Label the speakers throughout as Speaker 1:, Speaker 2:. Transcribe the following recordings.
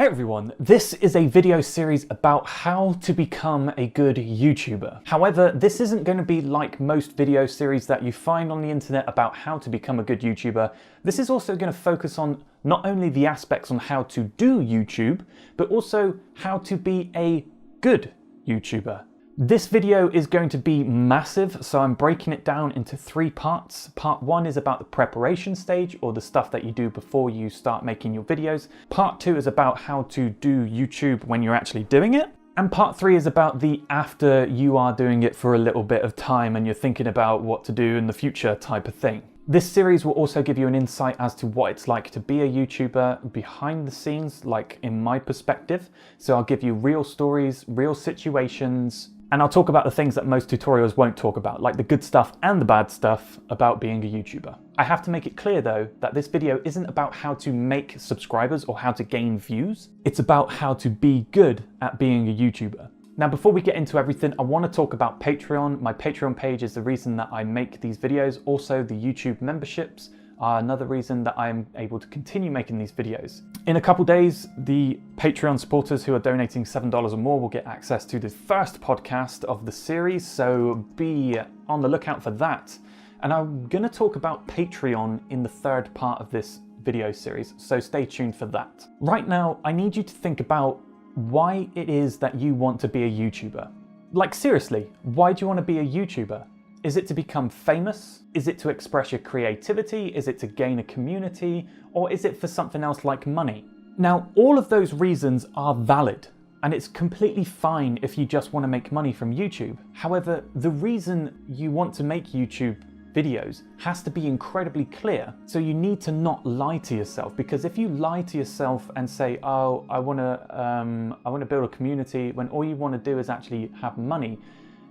Speaker 1: Hey everyone, this is a video series about how to become a good YouTuber. However, this isn't going to be like most video series that you find on the internet about how to become a good YouTuber. This is also going to focus on not only the aspects on how to do YouTube, but also how to be a good YouTuber. This video is going to be massive, so I'm breaking it down into 3 parts. Part 1 is about the preparation stage, or the stuff that you do before you start making your videos. Part 2 is about how to do YouTube when you're actually doing it. And part 3 is about the after you are doing it for a little bit of time and you're thinking about what to do in the future type of thing. This series will also give you an insight as to what it's like to be a YouTuber behind the scenes, like in my perspective. So I'll give you real stories, real situations, and I'll talk about the things that most tutorials won't talk about, like the good stuff and the bad stuff about being a YouTuber. I have to make it clear though, that this video isn't about how to make subscribers or how to gain views. It's about how to be good at being a YouTuber. Now, before we get into everything, I want to talk about Patreon. My Patreon page is the reason that I make these videos. Also, the YouTube memberships are another reason that I'm able to continue making these videos. In a couple days, the Patreon supporters who are donating $7 or more will get access to the first podcast of the series, so be on the lookout for that. And I'm going to talk about Patreon in the 3rd part of this video series, so stay tuned for that. Right now, I need you to think about why it is that you want to be a YouTuber. Like seriously, why do you want to be a YouTuber? Is it to become famous? Is it to express your creativity? Is it to gain a community? Or is it for something else like money? Now, all of those reasons are valid, and it's completely fine if you just want to make money from YouTube. However, the reason you want to make YouTube videos has to be incredibly clear. So you need to not lie to yourself, because if you lie to yourself and say, oh, I want to build a community, when all you want to do is actually have money,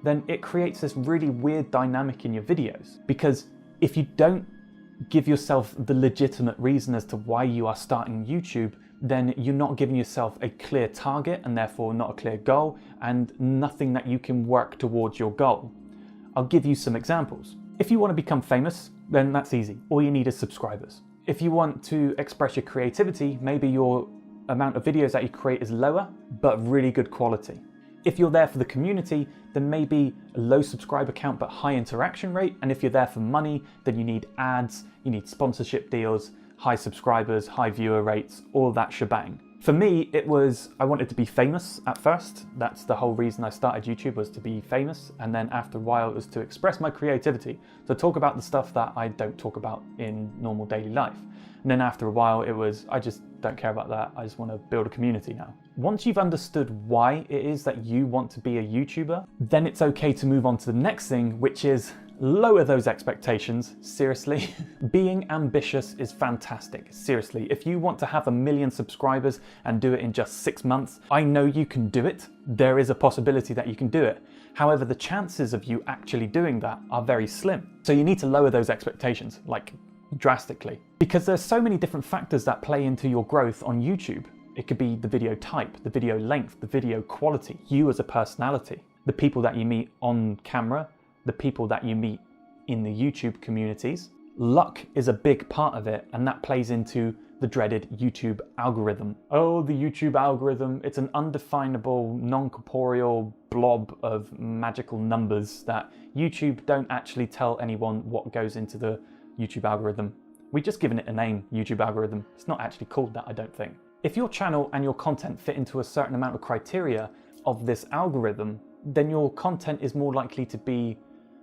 Speaker 1: then it creates this really weird dynamic in your videos. Because if you don't give yourself the legitimate reason as to why you are starting YouTube, then you're not giving yourself a clear target and therefore not a clear goal, and nothing that you can work towards your goal. I'll give you some examples. If you want to become famous, then that's easy. All you need is subscribers. If you want to express your creativity, maybe your amount of videos that you create is lower, but really good quality. If you're there for the community, then maybe a low subscriber count but high interaction rate. And if you're there for money, then you need ads, you need sponsorship deals, high subscribers, high viewer rates, all that shebang. For me, I wanted to be famous at first. That's the whole reason I started YouTube, was to be famous. And then after a while, it was to express my creativity, to talk about the stuff that I don't talk about in normal daily life. And then after a while, it was, I just don't care about that. I just want to build a community now. Once you've understood why it is that you want to be a YouTuber, then it's okay to move on to the next thing, which is lower those expectations. Seriously, being ambitious is fantastic. Seriously, if you want to have 1 million subscribers and do it in just 6 months, I know you can do it. There is a possibility that you can do it. However, the chances of you actually doing that are very slim. So you need to lower those expectations, like drastically, because there's so many different factors that play into your growth on YouTube. It could be the video type, the video length, the video quality, you as a personality, the people that you meet on camera, the people that you meet in the YouTube communities. Luck is a big part of it, and that plays into the dreaded YouTube algorithm. Oh, the YouTube algorithm, it's an undefinable, non-corporeal blob of magical numbers that YouTube don't actually tell anyone what goes into the YouTube algorithm. We've just given it a name, YouTube algorithm. It's not actually called that, I don't think. If your channel and your content fit into a certain amount of criteria of this algorithm, then your content is more likely to be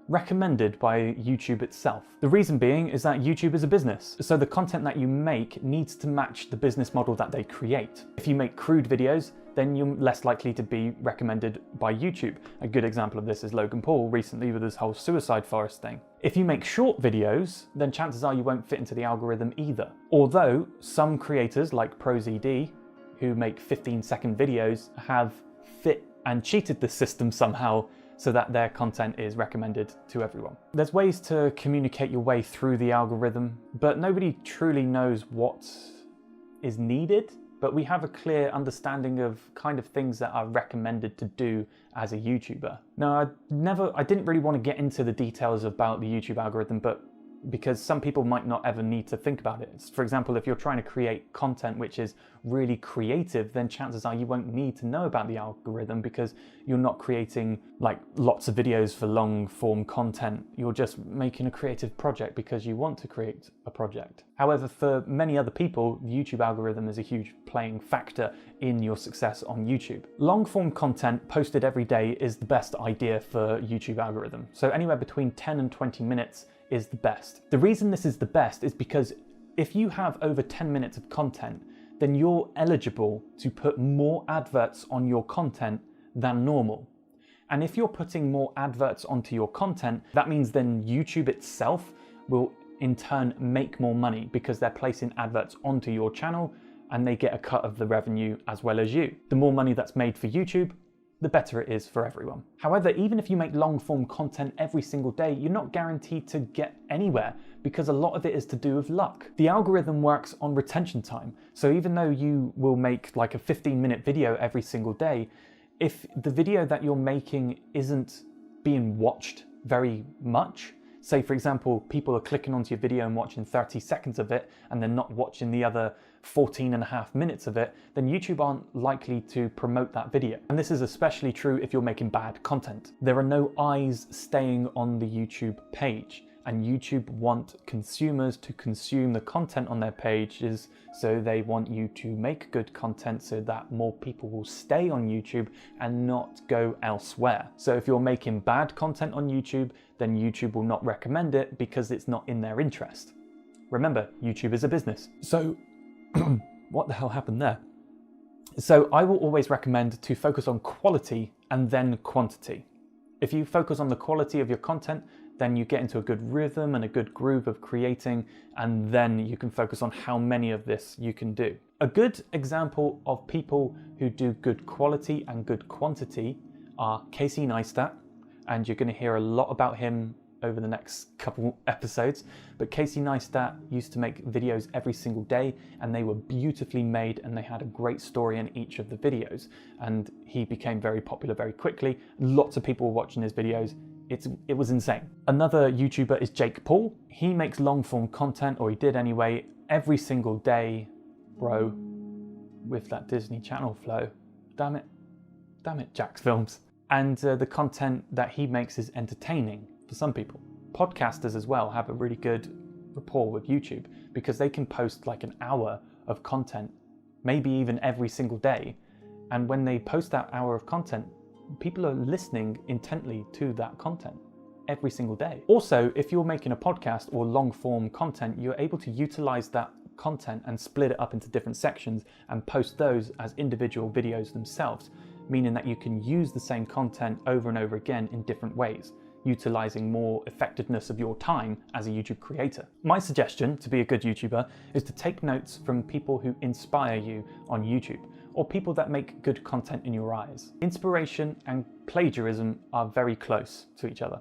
Speaker 1: recommended by YouTube itself. The reason being is that YouTube is a business, so the content that you make needs to match the business model that they create. If you make crude videos, then you're less likely to be recommended by YouTube. A good example of this is Logan Paul recently with his whole suicide forest thing. If you make short videos, then chances are you won't fit into the algorithm either. Although some creators like ProZD, who make 15-second videos, have fit and cheated the system somehow so that their content is recommended to everyone. There's ways to communicate your way through the algorithm, but nobody truly knows what is needed. But we have a clear understanding of kind of things that are recommended to do as a YouTuber. Now, I didn't really want to get into the details about the YouTube algorithm, but because some people might not ever need to think about it. For example, if you're trying to create content which is really creative, then chances are you won't need to know about the algorithm because you're not creating like lots of videos for long form content. You're just making a creative project because you want to create a project. However, for many other people, the YouTube algorithm is a huge playing factor in your success on YouTube. Long form content posted every day is the best idea for YouTube algorithm. So anywhere between 10 and 20 minutes is the best. The reason this is the best is because if you have over 10 minutes of content, then you're eligible to put more adverts on your content than normal. And if you're putting more adverts onto your content, that means then YouTube itself will in turn make more money because they're placing adverts onto your channel and they get a cut of the revenue as well as you. The more money that's made for YouTube, the better it is for everyone. However, even if you make long form content every single day, you're not guaranteed to get anywhere because a lot of it is to do with luck. The algorithm works on retention time. So even though you will make like a 15-minute video every single day, if the video that you're making isn't being watched very much, say for example, people are clicking onto your video and watching 30 seconds of it and they're not watching the other 14.5 minutes of it, then YouTube aren't likely to promote that video. And this is especially true if you're making bad content. There are no eyes staying on the YouTube page, and YouTube want consumers to consume the content on their pages, so they want you to make good content so that more people will stay on YouTube and not go elsewhere. So if you're making bad content on YouTube, then YouTube will not recommend it because it's not in their interest. Remember, YouTube is a business. So what the hell happened there? So I will always recommend to focus on quality and then quantity. If you focus on the quality of your content, then you get into a good rhythm and a good groove of creating, and then you can focus on how many of this you can do. A good example of people who do good quality and good quantity are Casey Neistat, and you're going to hear a lot about him over the next couple episodes. But Casey Neistat used to make videos every single day, and they were beautifully made and they had a great story in each of the videos, and he became very popular very quickly. Lots of people were watching his videos. It was insane. Another YouTuber is Jake Paul. He makes long form content, or he did anyway, every single day. Bro, with that Disney Channel flow. Damn it, Jack's Films. And the content that he makes is entertaining for some people. Podcasters as well have a really good rapport with YouTube because they can post like an hour of content, maybe even every single day. And when they post that hour of content, people are listening intently to that content every single day. Also, if you're making a podcast or long form content, you're able to utilize that content and split it up into different sections and post those as individual videos themselves, meaning that you can use the same content over and over again in different ways, utilizing more effectiveness of your time as a YouTube creator. My suggestion to be a good YouTuber is to take notes from people who inspire you on YouTube, or people that make good content in your eyes. Inspiration and plagiarism are very close to each other.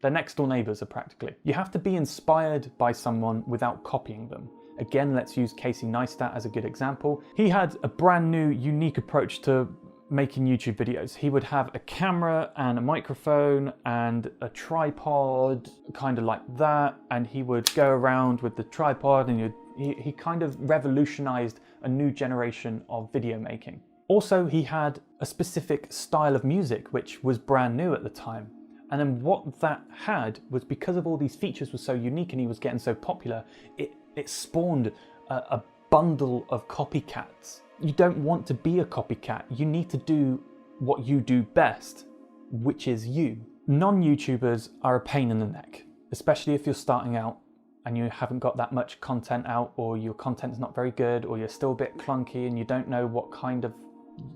Speaker 1: They're next door neighbors practically. You have to be inspired by someone without copying them. Again, let's use Casey Neistat as a good example. He had a brand new, unique approach to making YouTube videos. He would have a camera and a microphone and a tripod, kind of like that, and he would go around with the tripod, and he kind of revolutionized a new generation of video making. Also, he had a specific style of music which was brand new at the time. And then what that had was, because of all these features were so unique and he was getting so popular, it spawned a bundle of copycats. You don't want to be a copycat. You need to do what you do best, which is you. Non-YouTubers are a pain in the neck, especially if you're starting out and you haven't got that much content out, or your content's not very good, or you're still a bit clunky and you don't know what kind of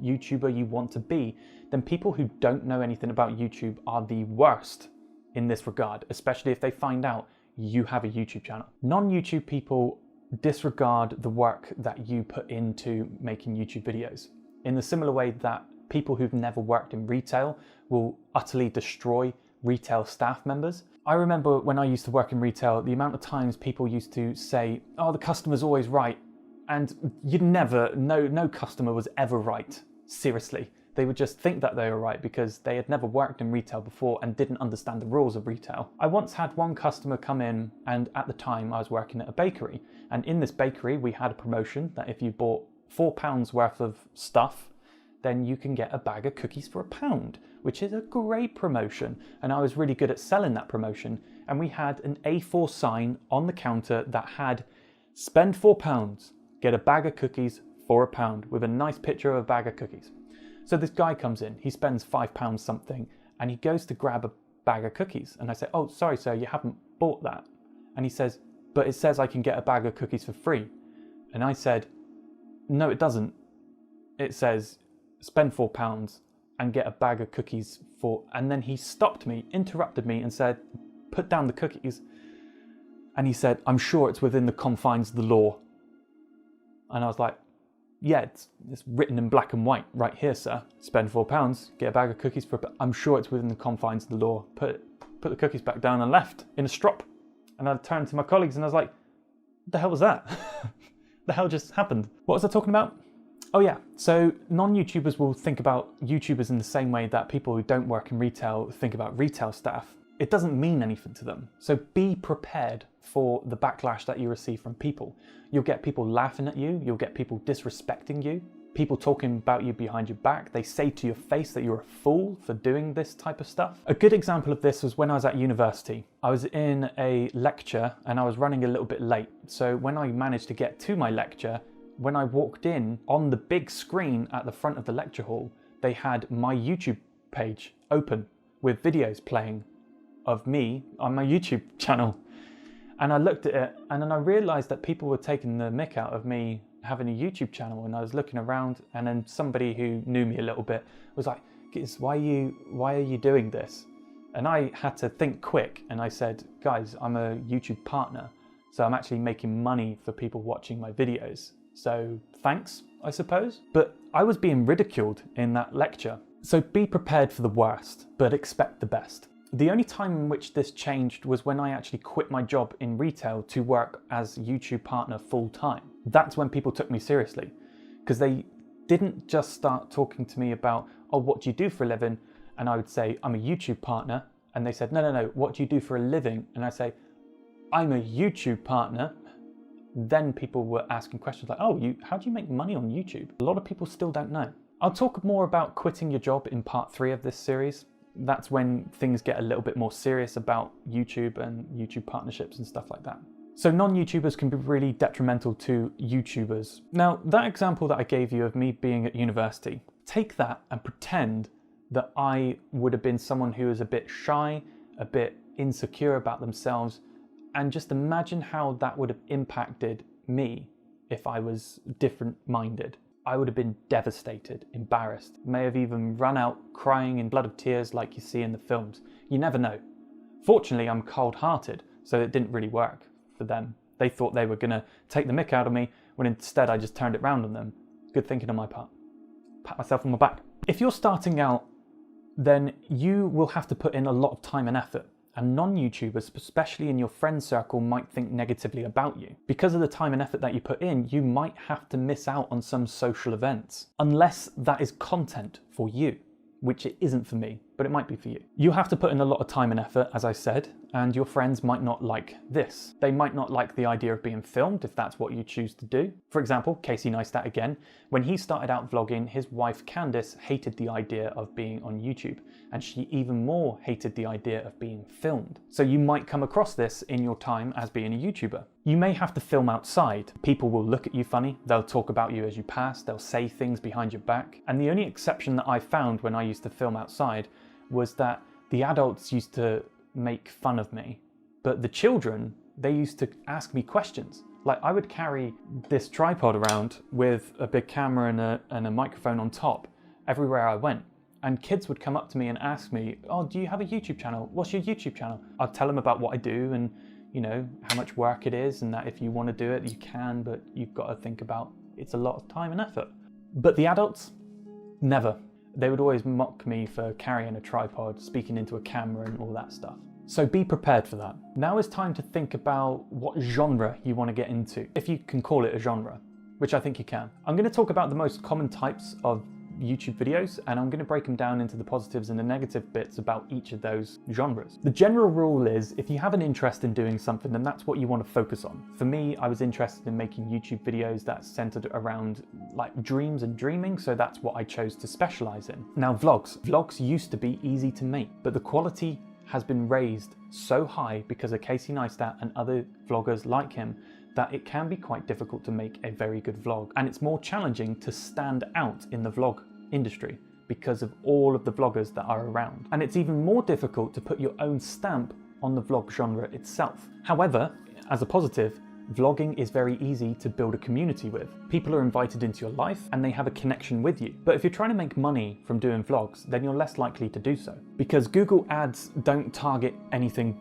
Speaker 1: YouTuber you want to be. Then people who don't know anything about YouTube are the worst in this regard, especially if they find out you have a YouTube channel. Non-YouTube people disregard the work that you put into making YouTube videos, in the similar way that people who've never worked in retail will utterly destroy retail staff members. I remember when I used to work in retail, the amount of times people used to say, oh, the customer's always right. And you'd never, no customer was ever right. Seriously. They would just think that they were right because they had never worked in retail before and didn't understand the rules of retail. I once had one customer come in, and at the time I was working at a bakery, and in this bakery we had a promotion that if you bought £4 worth of stuff, then you can get a bag of cookies for £1, which is a great promotion. And I was really good at selling that promotion. And we had an A4 sign on the counter that had spend £4, get a bag of cookies for £1, with a nice picture of a bag of cookies. So this guy comes in, he spends £5 something, and he goes to grab a bag of cookies. And I say, oh, sorry, sir, you haven't bought that. And he says, but it says I can get a bag of cookies for free. And I said, no, it doesn't. It says spend £4 and get a bag of cookies for... And then he stopped me, interrupted me and said, put down the cookies. And he said, I'm sure it's within the confines of the law. And I was like, yeah, it's written in black and white right here, sir. Spend £4, get a bag of cookies for... I'm sure it's within the confines of the law. Put the cookies back down and left in a strop. And I turned to my colleagues and I was like, what the hell was that? The hell just happened? What was I talking about? Oh yeah, so non-YouTubers will think about YouTubers in the same way that people who don't work in retail think about retail staff. It doesn't mean anything to them. So be prepared for the backlash that you receive from people. You'll get people laughing at you, you'll get people disrespecting you, people talking about you behind your back. They say to your face that you're a fool for doing this type of stuff. A good example of this was when I was at university. I was in a lecture and I was running a little bit late. So when I managed to get to my lecture, when I walked in, on the big screen at the front of the lecture hall, they had my YouTube page open with videos playing of me on my YouTube channel. And I looked at it and then I realized that people were taking the mick out of me having a YouTube channel, and I was looking around and then somebody who knew me a little bit was like, why are you doing this? And I had to think quick and I said, guys, I'm a YouTube partner, so I'm actually making money for people watching my videos. So thanks, I suppose. But I was being ridiculed in that lecture. So be prepared for the worst, but expect the best. The only time in which this changed was when I actually quit my job in retail to work as YouTube partner full time. That's when people took me seriously, because they didn't just start talking to me about, oh, what do you do for a living? And I would say, I'm a YouTube partner. And they said, no, what do you do for a living? And I say, I'm a YouTube partner. Then people were asking questions like, oh, how do you make money on YouTube? A lot of people still don't know. I'll talk more about quitting your job in part 3 of this series. That's when things get a little bit more serious about YouTube and YouTube partnerships and stuff like that. So non-YouTubers can be really detrimental to YouTubers. Now, that example that I gave you of me being at university, take that and pretend that I would have been someone who was a bit shy, a bit insecure about themselves, and just imagine how that would have impacted me if I was different-minded. I would have been devastated, embarrassed, may have even run out crying in blood of tears like you see in the films. You never know. Fortunately, I'm cold-hearted, so it didn't really work for them. They thought they were going to take the mick out of me, when instead I just turned it round on them. Good thinking on my part. Pat myself on my back. If you're starting out, then you will have to put in a lot of time and effort. And non-YouTubers, especially in your friend circle, might think negatively about you. Because of the time and effort that you put in, you might have to miss out on some social events, unless that is content for you, which it isn't for me, but it might be for you. You have to put in a lot of time and effort, as I said, and your friends might not like this. They might not like the idea of being filmed if that's what you choose to do. For example, Casey Neistat again, when he started out vlogging, his wife Candice hated the idea of being on YouTube, and she even more hated the idea of being filmed. So you might come across this in your time as being a YouTuber. You may have to film outside. People will look at you funny, they'll talk about you as you pass, they'll say things behind your back. And the only exception that I found when I used to film outside was that the adults used to make fun of me, but the children, they used to ask me questions. Like, I would carry this tripod around with a big camera and a microphone on top everywhere I went. And kids would come up to me and ask me, oh, do you have a YouTube channel? What's your YouTube channel? I'd tell them about what I do and, you know, how much work it is, and that if you want to do it, you can, but you've got to think about it's a lot of time and effort. But the adults, never. They would always mock me for carrying a tripod, speaking into a camera and all that stuff. So be prepared for that. Now is time to think about what genre you want to get into, if you can call it a genre, which I think you can. I'm going to talk about the most common types of YouTube videos, and I'm going to break them down into the positives and the negative bits about each of those genres. The general rule is if you have an interest in doing something, then that's what you want to focus on. For me, I was interested in making YouTube videos that centered around like dreams and dreaming, so that's what I chose to specialize in. Now vlogs used to be easy to make, but the quality has been raised so high because of Casey Neistat and other vloggers like him that it can be quite difficult to make a very good vlog. And it's more challenging to stand out in the vlog industry because of all of the vloggers that are around. And it's even more difficult to put your own stamp on the vlog genre itself. However, as a positive, vlogging is very easy to build a community with. People are invited into your life and they have a connection with you. But if you're trying to make money from doing vlogs, then you're less likely to do so. Because Google ads don't target anything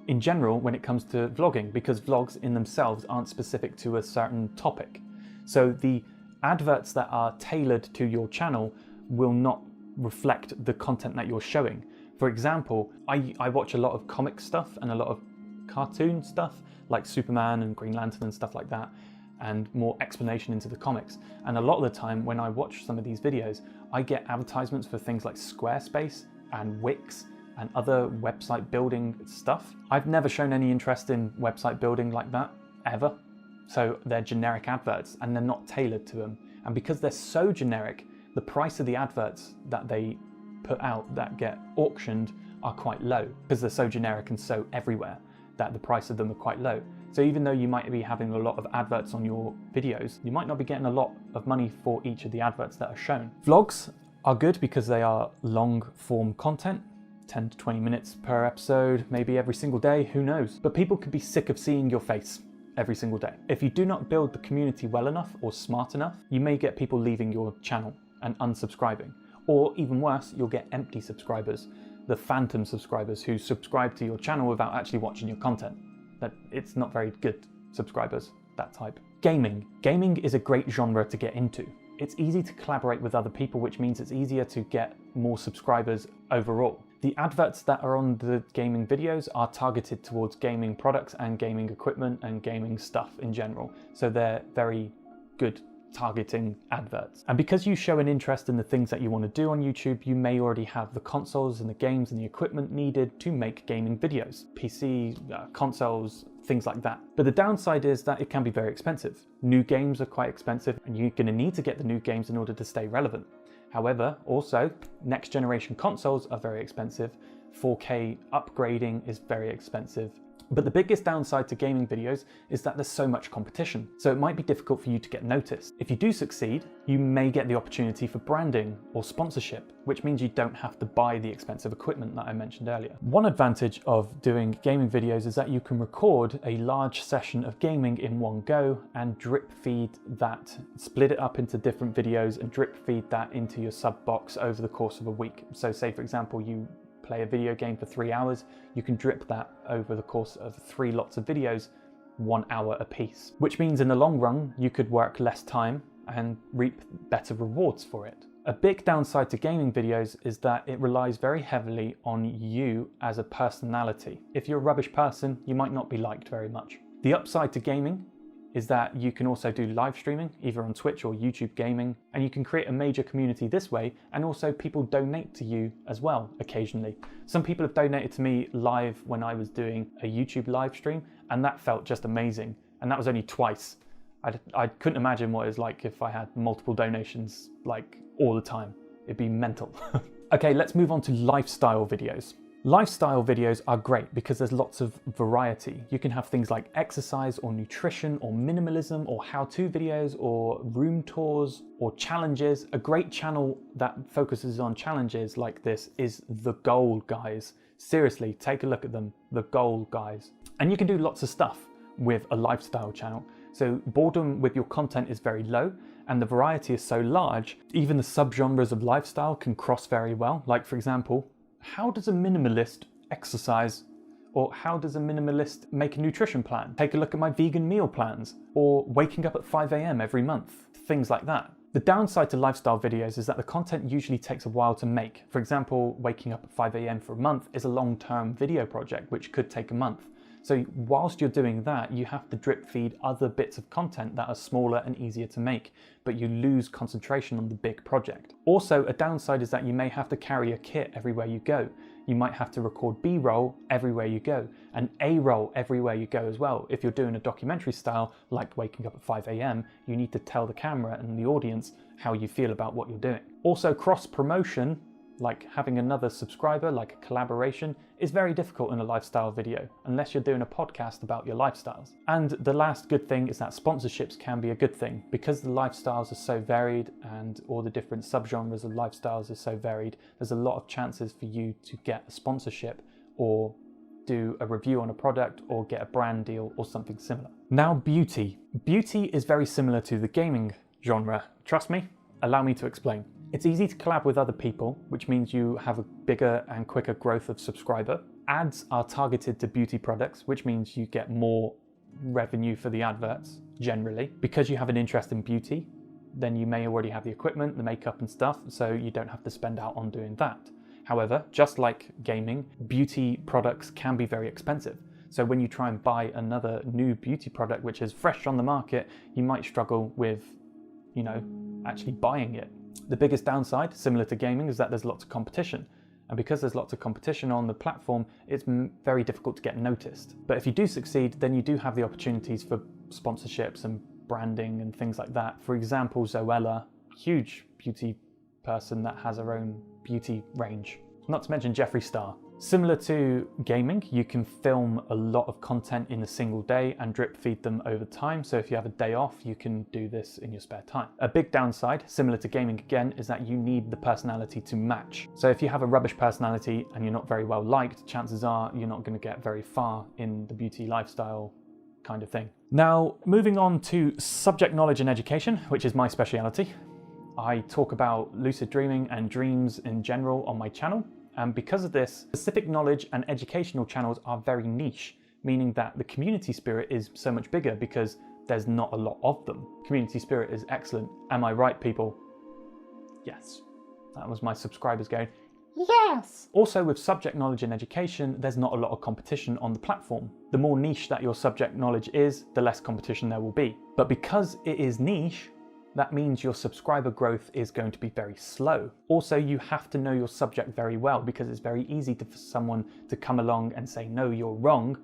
Speaker 1: in general when it comes to vlogging, because vlogs in themselves aren't specific to a certain topic. So the adverts that are tailored to your channel will not reflect the content that you're showing. For example, I watch a lot of comic stuff and a lot of cartoon stuff like Superman and Green Lantern and stuff like that, and more explanation into the comics. And a lot of the time when I watch some of these videos, I get advertisements for things like Squarespace and Wix and other website building stuff. I've never shown any interest in website building like that, ever. So they're generic adverts and they're not tailored to them. And because they're so generic, the price of the adverts that they put out that get auctioned are quite low because they're so generic and so everywhere that the price of them are quite low. So even though you might be having a lot of adverts on your videos, you might not be getting a lot of money for each of the adverts that are shown. Vlogs are good because they are long form content, 10 to 20 minutes per episode, maybe every single day, who knows? But people could be sick of seeing your face every single day. If you do not build the community well enough or smart enough, you may get people leaving your channel and unsubscribing. Or even worse, you'll get empty subscribers, the phantom subscribers who subscribe to your channel without actually watching your content. That it's not very good subscribers, that type. Gaming. Gaming is a great genre to get into. It's easy to collaborate with other people, which means it's easier to get more subscribers overall. The adverts that are on the gaming videos are targeted towards gaming products and gaming equipment and gaming stuff in general. So they're very good targeting adverts. And because you show an interest in the things that you want to do on YouTube, you may already have the consoles and the games and the equipment needed to make gaming videos. PC, consoles, things like that. But the downside is that it can be very expensive. New games are quite expensive and you're going to need to get the new games in order to stay relevant. However, also, next generation consoles are very expensive. 4K upgrading is very expensive. But the biggest downside to gaming videos is that there's so much competition, so it might be difficult for you to get noticed. If you do succeed, you may get the opportunity for branding or sponsorship, which means you don't have to buy the expensive equipment that I mentioned earlier. One advantage of doing gaming videos is that you can record a large session of gaming in one go and drip feed that, split it up into different videos and drip feed that into your sub box over the course of a week. So say for example, you play a video game for 3 hours, you can drip that over the course of 3 lots of videos, 1 hour a piece. Which means in the long run, you could work less time and reap better rewards for it. A big downside to gaming videos is that it relies very heavily on you as a personality. If you're a rubbish person, you might not be liked very much. The upside to gaming is that you can also do live streaming, either on Twitch or YouTube gaming, and you can create a major community this way, and also people donate to you as well occasionally. Some people have donated to me live when I was doing a YouTube live stream, and that felt just amazing. And that was only twice. I couldn't imagine what it was like if I had multiple donations like all the time. It'd be mental. Okay, let's move on to lifestyle videos. Lifestyle videos are great because there's lots of variety. You can have things like exercise or nutrition or minimalism or how-to videos or room tours or challenges. A great channel that focuses on challenges like this is The Goal Guys. Seriously, take a look at them, The Goal Guys. And you can do lots of stuff with a lifestyle channel. So boredom with your content is very low and the variety is so large, even the subgenres of lifestyle can cross very well. Like for example, how does a minimalist exercise? Or how does a minimalist make a nutrition plan? Take a look at my vegan meal plans, or waking up at 5 AM every month, things like that. The downside to lifestyle videos is that the content usually takes a while to make. For example, waking up at 5 AM for a month is a long-term video project, which could take a month. So whilst you're doing that, you have to drip feed other bits of content that are smaller and easier to make, but you lose concentration on the big project. Also, a downside is that you may have to carry a kit everywhere you go. You might have to record B-roll everywhere you go, and A-roll everywhere you go as well. If you're doing a documentary style, like waking up at 5 AM, you need to tell the camera and the audience how you feel about what you're doing. Also, cross-promotion, like having another subscriber, like a collaboration, is very difficult in a lifestyle video, unless you're doing a podcast about your lifestyles. And the last good thing is that sponsorships can be a good thing. Because the lifestyles are so varied and all the different subgenres of lifestyles are so varied, there's a lot of chances for you to get a sponsorship or do a review on a product or get a brand deal or something similar. Now, beauty. Beauty is very similar to the gaming genre. Trust me, allow me to explain. It's easy to collab with other people, which means you have a bigger and quicker growth of subscriber. Ads are targeted to beauty products, which means you get more revenue for the adverts, generally. Because you have an interest in beauty, then you may already have the equipment, the makeup and stuff, so you don't have to spend out on doing that. However, just like gaming, beauty products can be very expensive. So when you try and buy another new beauty product, which is fresh on the market, you might struggle with, actually buying it. The biggest downside, similar to gaming, is that there's lots of competition. And because there's lots of competition on the platform, it's very difficult to get noticed. But if you do succeed, then you do have the opportunities for sponsorships and branding and things like that. For example, Zoella, huge beauty person that has her own beauty range. Not to mention Jeffree Star. Similar to gaming, you can film a lot of content in a single day and drip feed them over time. So if you have a day off, you can do this in your spare time. A big downside, similar to gaming again, is that you need the personality to match. So if you have a rubbish personality and you're not very well liked, chances are you're not going to get very far in the beauty lifestyle kind of thing. Now, moving on to subject knowledge and education, which is my speciality. I talk about lucid dreaming and dreams in general on my channel. And because of this, specific knowledge and educational channels are very niche, meaning that the community spirit is so much bigger because there's not a lot of them. Community spirit is excellent. Am I right, people? Yes. That was my subscribers going, yes! Also, with subject knowledge and education, there's not a lot of competition on the platform. The more niche that your subject knowledge is, the less competition there will be. But because it is niche, that means your subscriber growth is going to be very slow. Also, you have to know your subject very well because it's very easy for someone to come along and say, no, you're wrong,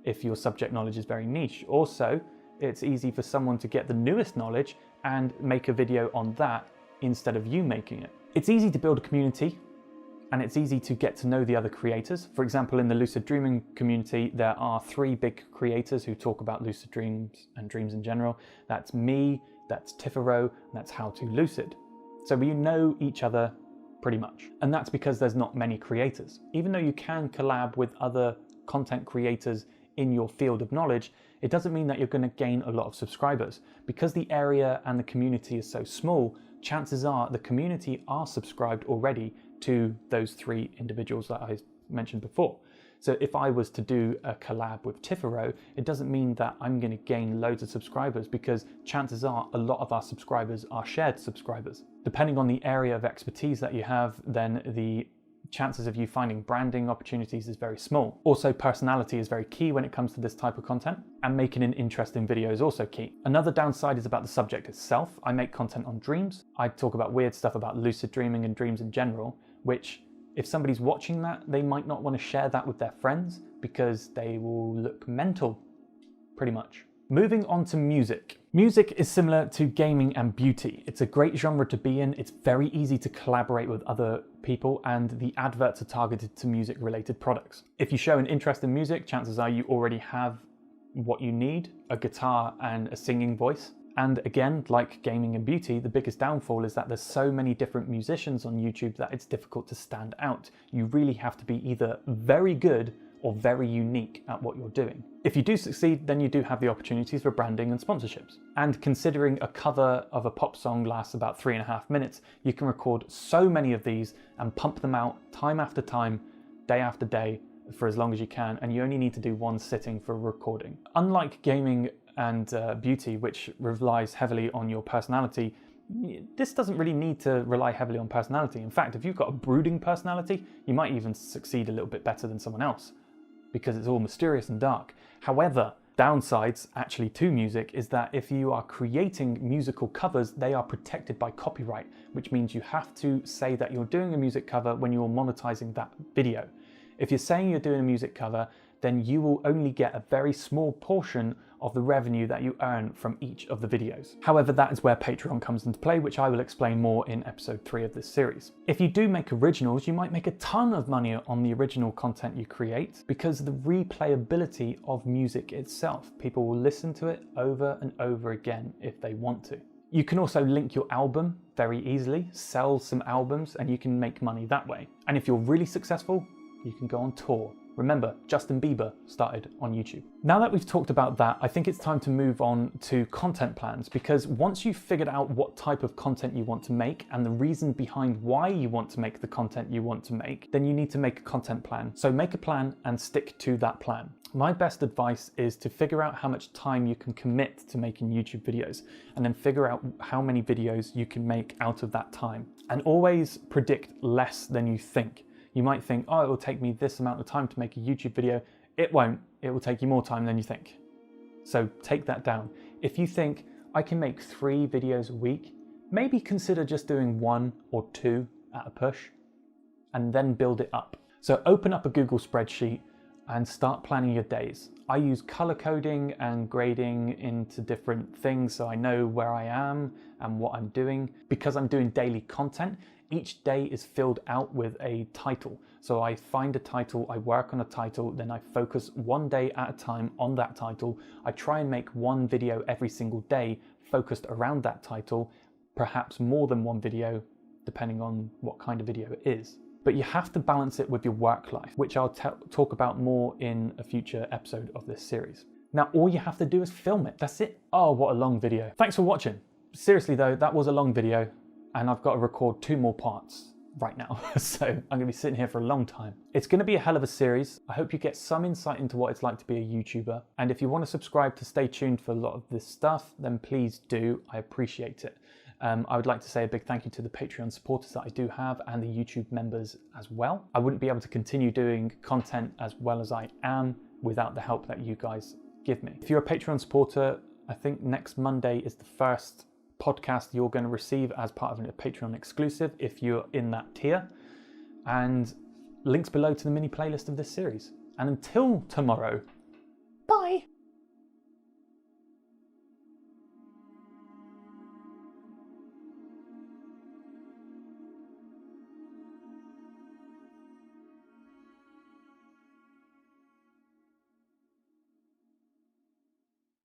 Speaker 1: if your subject knowledge is very niche. Also, it's easy for someone to get the newest knowledge and make a video on that instead of you making it. It's easy to build a community and it's easy to get to know the other creators. For example, in the lucid dreaming community, there are 3 big creators who talk about lucid dreams and dreams in general. That's me, that's Tifero, and that's How to Lucid. So we know each other pretty much. And that's because there's not many creators. Even though you can collab with other content creators in your field of knowledge, it doesn't mean that you're going to gain a lot of subscribers. Because the area and the community is so small, chances are the community are subscribed already to those 3 individuals that I mentioned before. So if I was to do a collab with Tifero, it doesn't mean that I'm going to gain loads of subscribers because chances are a lot of our subscribers are shared subscribers. Depending on the area of expertise that you have, then the chances of you finding branding opportunities is very small. Also, personality is very key when it comes to this type of content, and making an interesting video is also key. Another downside is about the subject itself. I make content on dreams. I talk about weird stuff about lucid dreaming and dreams in general, which if somebody's watching that, they might not want to share that with their friends because they will look mental, pretty much. Moving on to music. Music is similar to gaming and beauty. It's a great genre to be in. It's very easy to collaborate with other people and the adverts are targeted to music related products. If you show an interest in music, chances are you already have what you need, a guitar and a singing voice. And again, like gaming and beauty, the biggest downfall is that there's so many different musicians on YouTube that it's difficult to stand out. You really have to be either very good or very unique at what you're doing. If you do succeed, then you do have the opportunities for branding and sponsorships. And considering a cover of a pop song lasts about 3.5 minutes, you can record so many of these and pump them out time after time, day after day, for as long as you can, and you only need to do 1 sitting for recording. Unlike gaming and beauty, which relies heavily on your personality, this doesn't really need to rely heavily on personality. In fact, if you've got a brooding personality, you might even succeed a little bit better than someone else. because it's all mysterious and dark. However, downsides actually to music is that if you are creating musical covers, they are protected by copyright, which means you have to say that you're doing a music cover when you're monetizing that video. If you're saying you're doing a music cover, then you will only get a very small portion of the revenue that you earn from each of the videos. However, that is where Patreon comes into play, which I will explain more in episode 3 of this series. If you do make originals, you might make a ton of money on the original content you create because of the replayability of music itself. People will listen to it over and over again if they want to. You can also link your album very easily, sell some albums, and you can make money that way. And if you're really successful, you can go on tour. Remember, Justin Bieber started on YouTube. Now that we've talked about that, I think it's time to move on to content plans, because once you've figured out what type of content you want to make and the reason behind why you want to make the content you want to make, then you need to make a content plan. So make a plan and stick to that plan. My best advice is to figure out how much time you can commit to making YouTube videos, and then figure out how many videos you can make out of that time. And always predict less than you think. You might think, oh, it will take me this amount of time to make a YouTube video. It won't. It will take you more time than you think. So take that down. If you think I can make 3 videos a week, maybe consider just doing 1 or 2 at a push and then build it up. So open up a Google spreadsheet and start planning your days. I use color coding and grading into different things so I know where I am and what I'm doing. Because I'm doing daily content, each day is filled out with a title. So I find a title, I work on a title, then I focus one day at a time on that title. I try and make 1 video every single day focused around that title, perhaps more than 1 video, depending on what kind of video it is. But you have to balance it with your work life, which I'll talk about more in a future episode of this series. Now, all you have to do is film it. That's it. Oh, what a long video. Thanks for watching. Seriously though, that was a long video, and I've got to record 2 more parts right now. So I'm gonna be sitting here for a long time. It's gonna be a hell of a series. I hope you get some insight into what it's like to be a YouTuber. And if you want to subscribe to stay tuned for a lot of this stuff, then please do. I appreciate it. I would like to say a big thank you to the Patreon supporters that I do have and the YouTube members as well. I wouldn't be able to continue doing content as well as I am without the help that you guys give me. If you're a Patreon supporter, I think next Monday is the first podcast you're going to receive as part of a Patreon exclusive if you're in that tier, and links below to the mini playlist of this series. And until tomorrow,